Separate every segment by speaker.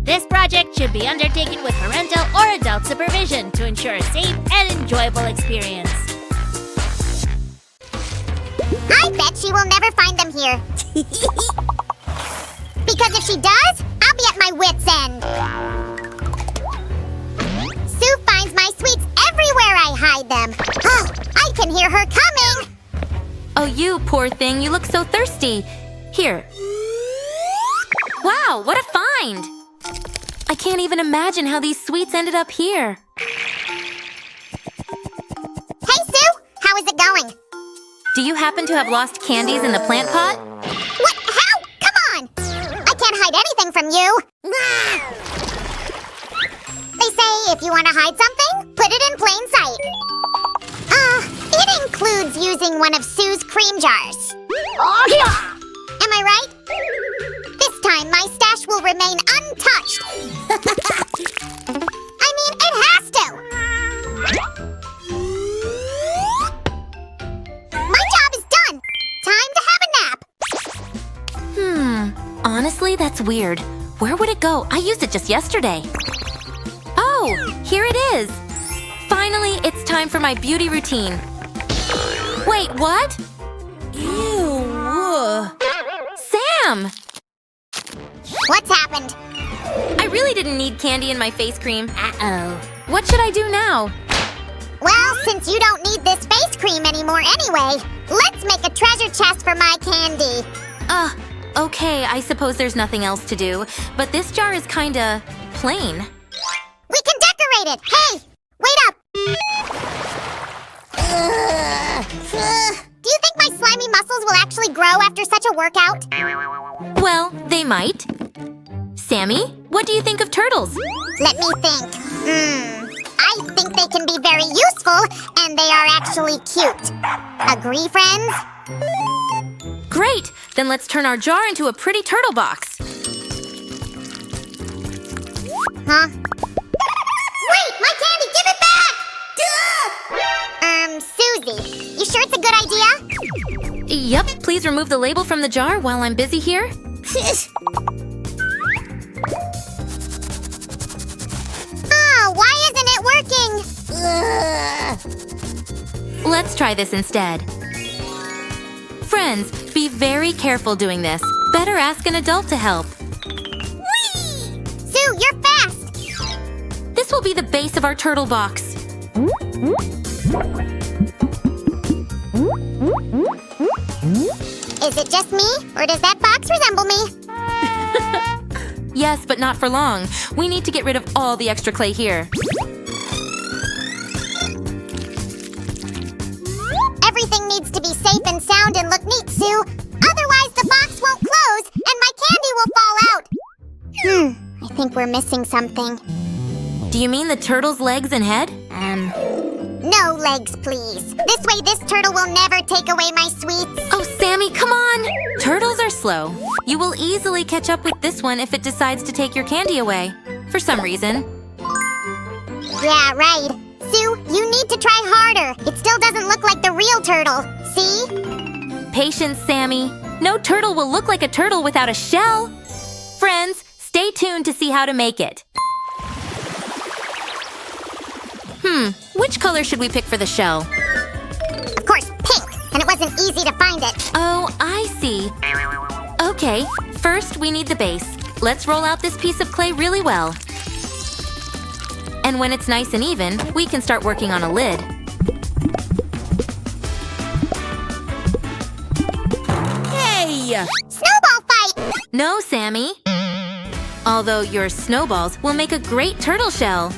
Speaker 1: This project should be undertaken with parental or adult supervision to ensure a safe and enjoyable experience.
Speaker 2: I bet she will never find them here. Because if she does, I'll be at my wit's end. Sue finds my sweets everywhere I hide them. Oh, I can hear her coming.
Speaker 3: Oh, you poor thing. You look so thirsty. Here. Wow, what a find! I can't even imagine how these sweets ended up here.
Speaker 2: Hey, Sue! How is it going?
Speaker 3: Do you happen to have lost candies in the plant pot?
Speaker 2: What? How? Come on! I can't hide anything from you. They say if you want to hide something, put it in plain sight. It includes using one of Sue's cream jars. Am I right? This time, my stash will remain untouched. I mean, it has to. My job is done. Time to have a nap.
Speaker 3: Honestly, that's weird. Where would it go? I used it just yesterday. Oh, here it is. Finally, it's time for my beauty routine. Wait, what? Ew. Sam!
Speaker 2: What's happened?
Speaker 3: I really didn't need candy in my face cream. Uh-oh. What should I do now?
Speaker 2: Well, since you don't need this face cream anymore anyway, let's make a treasure chest for my candy.
Speaker 3: Okay, I suppose there's nothing else to do, but this jar is kinda plain.
Speaker 2: We can decorate it! Hey! Wait up! Do you think my slimy muscles will actually grow after such a workout?
Speaker 3: Well, they might. Sammy, what do you think of turtles?
Speaker 2: Let me think. I think they can be very useful, and they are actually cute. Agree, friends?
Speaker 3: Great! Then let's turn our jar into a pretty turtle box.
Speaker 2: Huh? Wait! My candy! Give it back! Susie, you sure it's a good idea?
Speaker 3: Yep, please remove the label from the jar while I'm busy here.
Speaker 2: Oh, why isn't it working?
Speaker 3: Let's try this instead. Friends, be very careful doing this. Better ask an adult to help.
Speaker 2: Whee! Sue, you're fast!
Speaker 3: This will be the base of our turtle box.
Speaker 2: Is it just me, or does that box resemble me?
Speaker 3: Yes, but not for long. We need to get rid of all the extra clay here.
Speaker 2: Everything needs to be safe and sound and look neat, Sue. Otherwise, the box won't close, and my candy will fall out. I think we're missing something.
Speaker 3: Do you mean the turtle's legs and head?
Speaker 2: No legs, please. This way, this turtle will never take away my sweets.
Speaker 3: Oh, Sammy, come on! Turtles are slow. You will easily catch up with this one if it decides to take your candy away. For some reason.
Speaker 2: Yeah, right. Sue, you need to try harder. It still doesn't look like the real turtle. See?
Speaker 3: Patience, Sammy. No turtle will look like a turtle without a shell. Friends, stay tuned to see how to make it. Which color should we pick for the shell?
Speaker 2: Of course, pink. And it wasn't easy to find it.
Speaker 3: Oh, I see. Okay, first we need the base. Let's roll out this piece of clay really well. And when it's nice and even, we can start working on a lid.
Speaker 1: Hey!
Speaker 2: Snowball fight!
Speaker 3: No, Sammy. Although your snowballs will make a great turtle shell.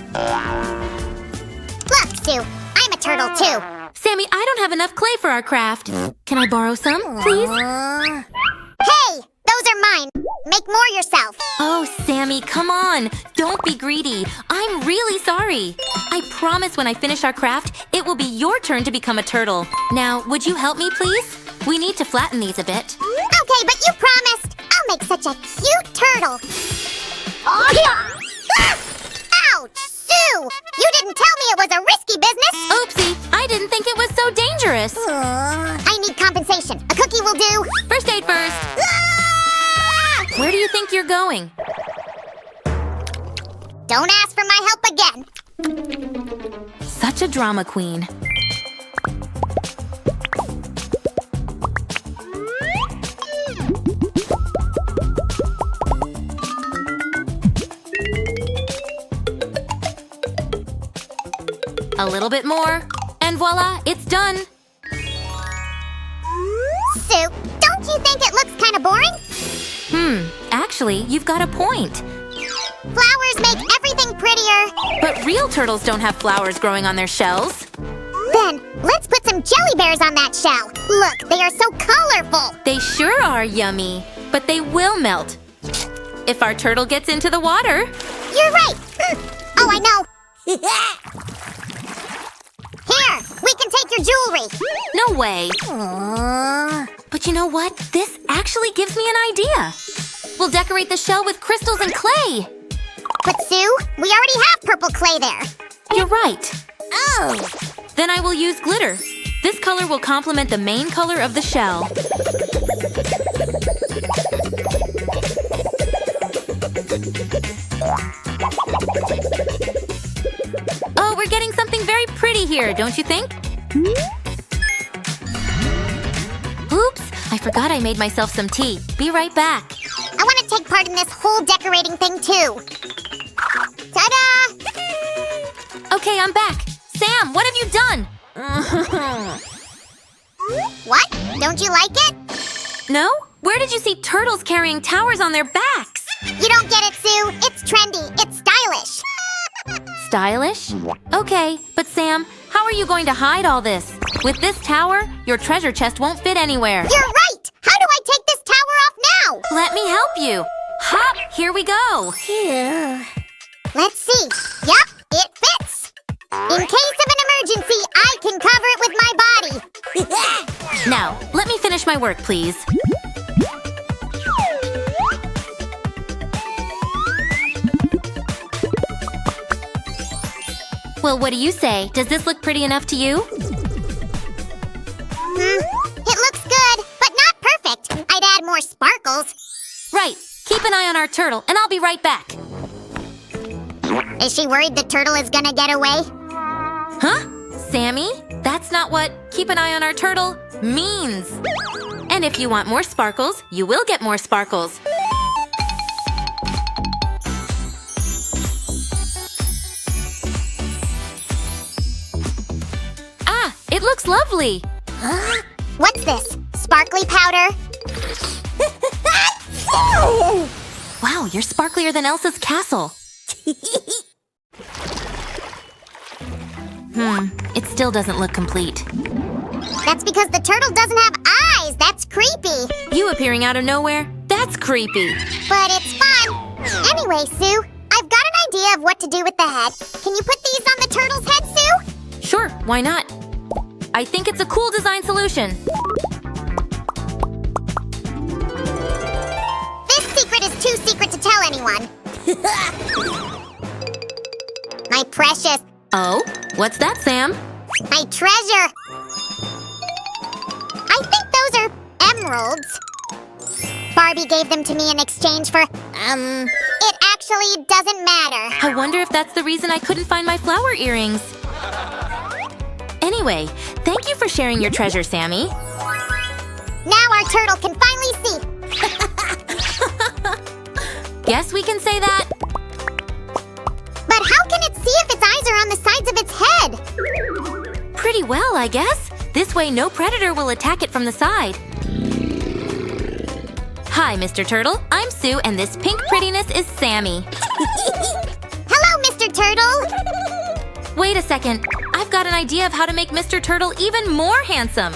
Speaker 2: Look, Sue, I'm a turtle too.
Speaker 3: Sammy, I don't have enough clay for our craft. Can I borrow some, please?
Speaker 2: Hey, those are mine. Make more yourself.
Speaker 3: Oh, Sammy, come on. Don't be greedy. I'm really sorry. I promise when I finish our craft, it will be your turn to become a turtle. Now, would you help me, please? We need to flatten these a bit.
Speaker 2: Okay, but you promised. I'll make such a cute turtle. Ouch! Sue! You didn't tell me it was a risky business!
Speaker 3: Oopsie! I didn't think it was so dangerous!
Speaker 2: I need compensation. A cookie will do.
Speaker 3: First aid first! Where do you think you're going?
Speaker 2: Don't ask for my help again.
Speaker 3: Such a drama queen. A little bit more, and voila, it's done.
Speaker 2: Sue, don't you think it looks kind of boring?
Speaker 3: Actually, you've got a point.
Speaker 2: Flowers make everything prettier.
Speaker 3: But real turtles don't have flowers growing on their shells.
Speaker 2: Then, let's put some jelly bears on that shell. Look, they are so colorful.
Speaker 3: They sure are yummy, but they will melt if our turtle gets into the water.
Speaker 2: You're right. Oh, I know. Here, we can take your jewelry.
Speaker 3: No way. But you know what? This actually gives me an idea. We'll decorate the shell with crystals and clay.
Speaker 2: But Sue, we already have purple clay there.
Speaker 3: You're right. Oh. Then I will use glitter. This color will complement the main color of the shell. Oh, we're getting something very pretty here, don't you think? Oops, I forgot I made myself some tea. Be right back.
Speaker 2: I want to take part in this whole decorating thing too. Ta-da!
Speaker 3: Okay, I'm back. Sam, what have you done?
Speaker 2: What? Don't you like it?
Speaker 3: No? Where did you see turtles carrying towers on their backs?
Speaker 2: You don't get it, Sue. It's trendy. It's stylish.
Speaker 3: Stylish? Okay, but Sam, how are you going to hide all this? With this tower, your treasure chest won't fit anywhere.
Speaker 2: You're right! How do I take this tower off now?
Speaker 3: Let me help you. Hop, here we go.
Speaker 2: Let's see. Yup, it fits. In case of an emergency, I can cover it with my body.
Speaker 3: Now, let me finish my work, please. Well, what do you say? Does this look pretty enough to you?
Speaker 2: It looks good, but not perfect. I'd add more sparkles.
Speaker 3: Right. Keep an eye on our turtle, and I'll be right back.
Speaker 2: Is she worried the turtle is gonna get away?
Speaker 3: Huh? Sammy? That's not what keep an eye on our turtle means. And if you want more sparkles, you will get more sparkles. Ah, it looks lovely.
Speaker 2: What's this? Sparkly powder?
Speaker 3: Wow, you're sparklier than Elsa's castle. It still doesn't look complete.
Speaker 2: That's because the turtle doesn't have eyes. That's creepy.
Speaker 3: You appearing out of nowhere? That's creepy.
Speaker 2: But it's fun. Anyway, Sue, I've got an idea of what to do with the head. Can you put these on the turtle's head, Sue?
Speaker 3: Sure, why not? I think it's a cool design solution.
Speaker 2: This secret is too secret to tell anyone. My precious.
Speaker 3: Oh, what's that, Sam?
Speaker 2: My treasure. I think those are emeralds. Barbie gave them to me in exchange for, it actually doesn't matter.
Speaker 3: I wonder if that's the reason I couldn't find my flower earrings. Anyway, thank you for sharing your treasure, Sammy.
Speaker 2: Now our turtle can finally see.
Speaker 3: Guess we can say that.
Speaker 2: But how can it see if its eyes are on the sides of its head?
Speaker 3: Pretty well, I guess. This way no predator will attack it from the side. Hi, Mr. Turtle. I'm Sue, and this pink prettiness is Sammy.
Speaker 2: Hello, Mr. Turtle.
Speaker 3: Wait a second. I've got an idea of how to make Mr. Turtle even more handsome.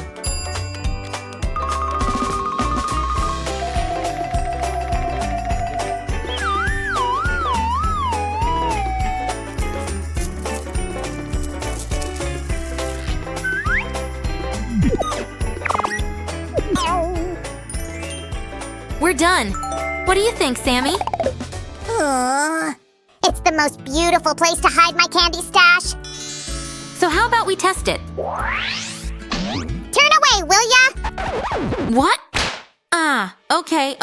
Speaker 3: We're done. What do you think, Sammy?
Speaker 2: It's the most beautiful place to hide my candy stash.
Speaker 3: So how about we test it?
Speaker 2: Turn away, will ya?
Speaker 3: What? Ah, okay.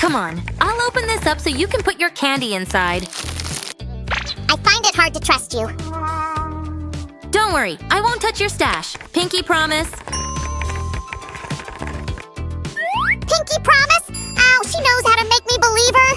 Speaker 3: Come on, I'll open this up so you can put your candy inside.
Speaker 2: I find it hard to trust you.
Speaker 3: Don't worry, I won't touch your stash. Pinky promise.
Speaker 2: Pinky promise? Ow, she knows how to make me believe her.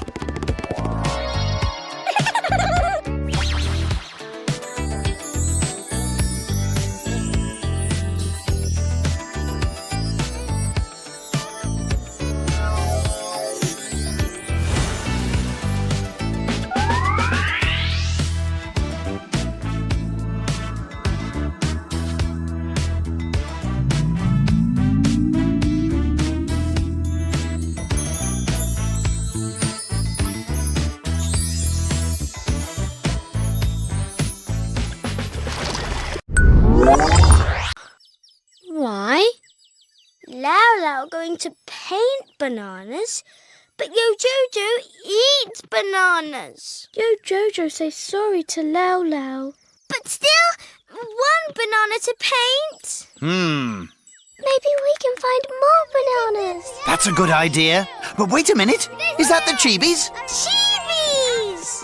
Speaker 4: Why? Lau going to paint bananas, but Yo Jojo eats bananas. Yo Jojo says sorry to Lau. But still, one banana to paint. Maybe we can find more bananas.
Speaker 5: That's a good idea. But wait a minute. Is that the Chibis?
Speaker 4: Chibis!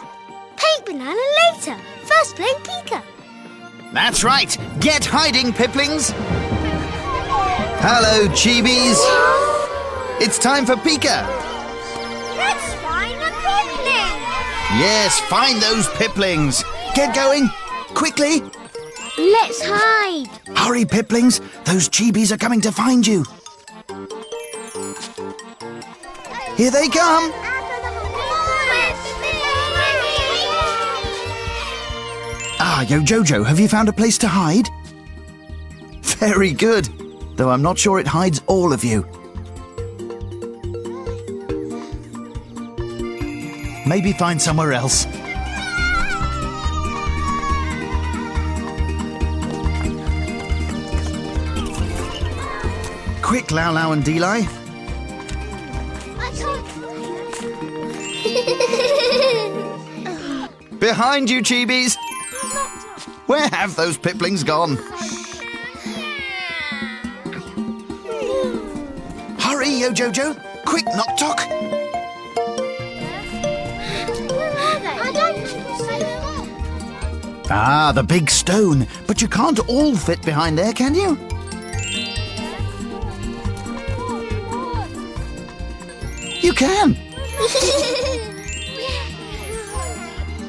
Speaker 4: Paint banana later. First play Pika.
Speaker 5: That's right. Get hiding, Pipplings. Hello, Chibis. It's time for Pika.
Speaker 4: Let's find the picnic.
Speaker 5: Yes, find those Pipplings. Get going. Quickly.
Speaker 4: Let's hide.
Speaker 5: Hurry, Pipplings. Those Chibis are coming to find you. Here they come. Ah, Yo Jojo, have you found a place to hide? Very good. Though I'm not sure it hides all of you. Maybe find somewhere else. Quick, Lau and Deli. Behind you, Chibis. Where have those Pipplings gone? Hurry, Yo Jojo. Quick, Knock Tock. Ah, the big stone. But you can't all fit behind there, can you? You can.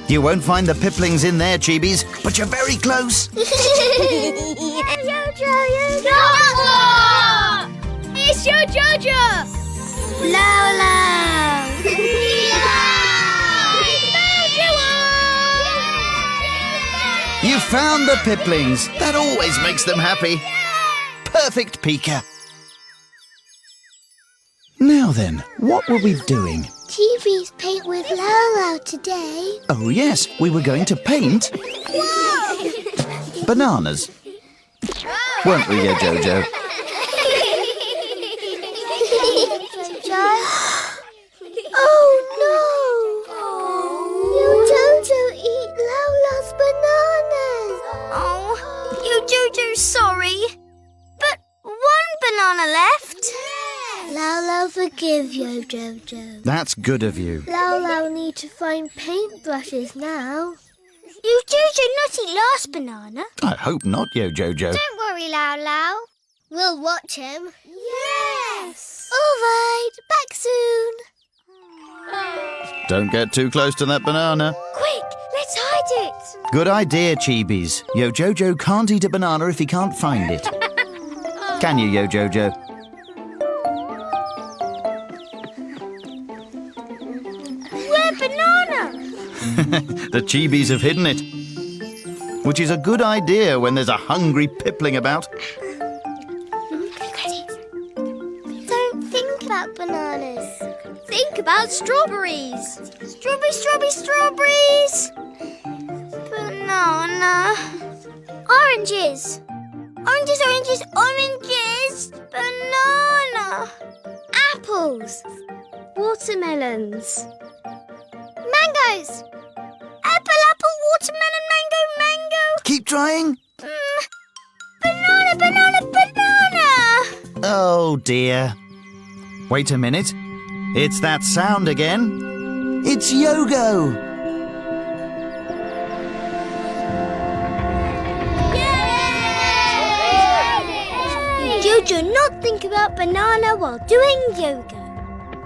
Speaker 5: You won't find the Pipplings in there, Chibis, but you're very close.
Speaker 4: It's Yo Jojo! Lau!
Speaker 5: You found the Pipplings. That always makes them happy. Perfect, Pika. Now then, what were we doing?
Speaker 4: TV's paint with Lau today.
Speaker 5: Oh yes, we were going to paint bananas. Weren't we, Yo Jojo?
Speaker 4: Oh no! Yo Jojo eat Laula's bananas. Oh, Yo Jojo's sorry. But one banana left. Lau forgive Yo Jojo.
Speaker 5: That's good of you.
Speaker 4: Lau need to find paintbrushes now. Yo Jojo not eat last banana.
Speaker 5: I hope not, Yo Jojo.
Speaker 4: Don't worry, Lau. We'll watch him. Yes! All right, back soon.
Speaker 5: Don't get too close to that banana.
Speaker 4: Quick, let's hide it.
Speaker 5: Good idea, Chibis. Yo Jojo can't eat a banana if he can't find it. Can you, Yo Jojo?
Speaker 4: Where banana?
Speaker 5: The Chibis have hidden it. Which is a good idea when there's a hungry Pippling about.
Speaker 4: Don't think about bananas. Think about strawberries. Strawberries. Banana. Oranges. Oranges. Banana. Apples. Watermelons. Mangoes. Apple, watermelon, mango.
Speaker 5: Keep trying.
Speaker 4: Banana.
Speaker 5: Oh dear. Wait a minute. It's that sound again. It's Yogo.
Speaker 4: Jojo, not think about banana while doing yoga.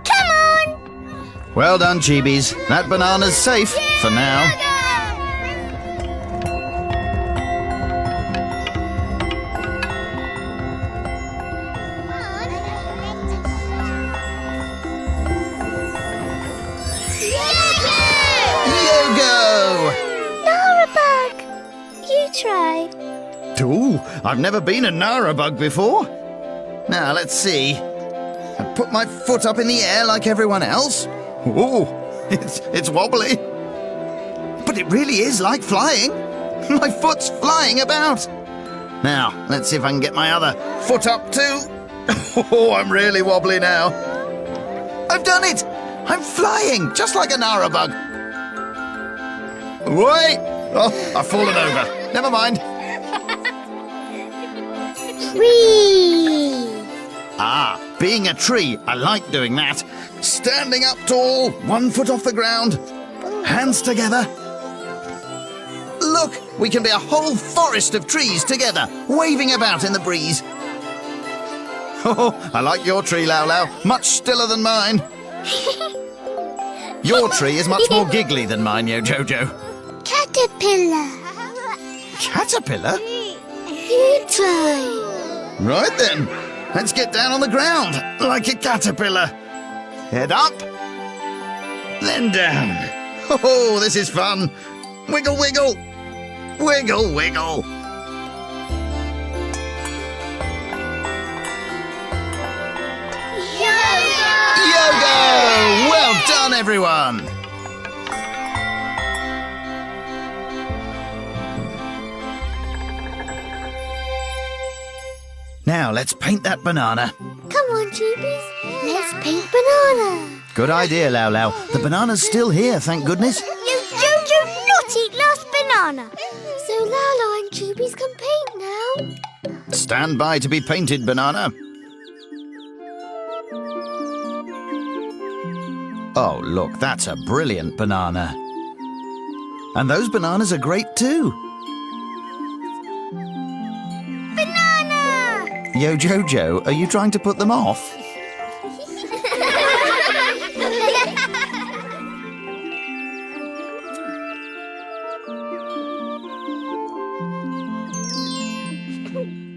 Speaker 4: Come on!
Speaker 5: Well done, Chibis. That banana's safe for now. Yogo!
Speaker 4: Narabug! You try.
Speaker 5: Ooh, I've never been a Narabug before. Now, let's see. I put my foot up in the air like everyone else. Ooh, it's wobbly. But it really is like flying. My foot's flying about. Now, let's see if I can get my other foot up too. Oh, I'm really wobbly now. I've done it! I'm flying, just like a Narabug. Wait! Oh, I've fallen over. Never mind.
Speaker 4: Tree!
Speaker 5: Ah, being a tree, I like doing that. Standing up tall, 1 foot off the ground, hands together. Look, we can be a whole forest of trees together, waving about in the breeze. Oh, I like your tree, Lau Lau, much stiller than mine. Your tree is much more giggly than mine, Yo Jojo.
Speaker 4: Caterpillar!
Speaker 5: Caterpillar?
Speaker 4: You try.
Speaker 5: Right then, let's get down on the ground, like a caterpillar. Head up, then down. Oh, this is fun. Wiggle, wiggle. Wiggle, wiggle. Yogo! Well done, everyone. Now, let's paint that banana.
Speaker 4: Come on, Jubies. Let's paint banana.
Speaker 5: Good idea, Lau Lau. The banana's still here, thank goodness.
Speaker 4: You Jojo not eat last banana. So Lala and Jubies can paint now.
Speaker 5: Stand by to be painted, banana. Oh, look, that's a brilliant banana. And those bananas are great too.
Speaker 4: Banana!
Speaker 5: Yo Jojo, are you trying to put them off?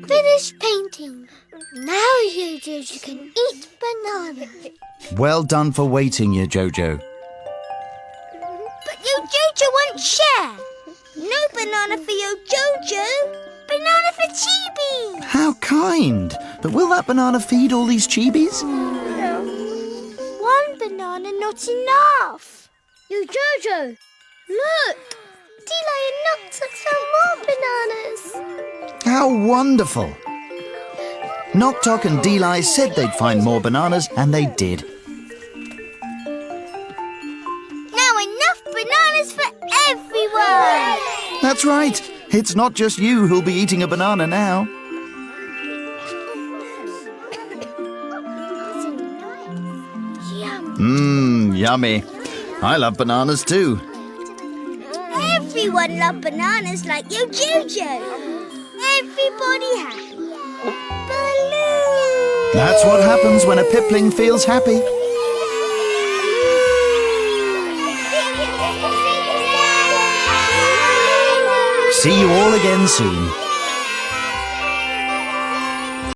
Speaker 4: Finished painting. Now you Jojo can eat banana.
Speaker 5: Well done for waiting, Yo Jojo.
Speaker 4: But Yo Jojo won't share. No banana for Yo Jojo. Banana for Chibi.
Speaker 5: How kind! But will that banana feed all these chibis?
Speaker 4: One banana not enough. Yo Jojo, look. D-Lion knocked us some more bananas.
Speaker 5: How wonderful! Knock Tock and Deli said they'd find more bananas, and they did.
Speaker 4: Now enough bananas for everyone.
Speaker 5: That's right. It's not just you who'll be eating a banana now.
Speaker 4: Yum.
Speaker 5: Yummy. I love bananas too.
Speaker 4: Everyone loves bananas like Yo Jojo. Everybody happy. Balloon.
Speaker 5: That's what happens when a pipling feels happy. See you all again soon.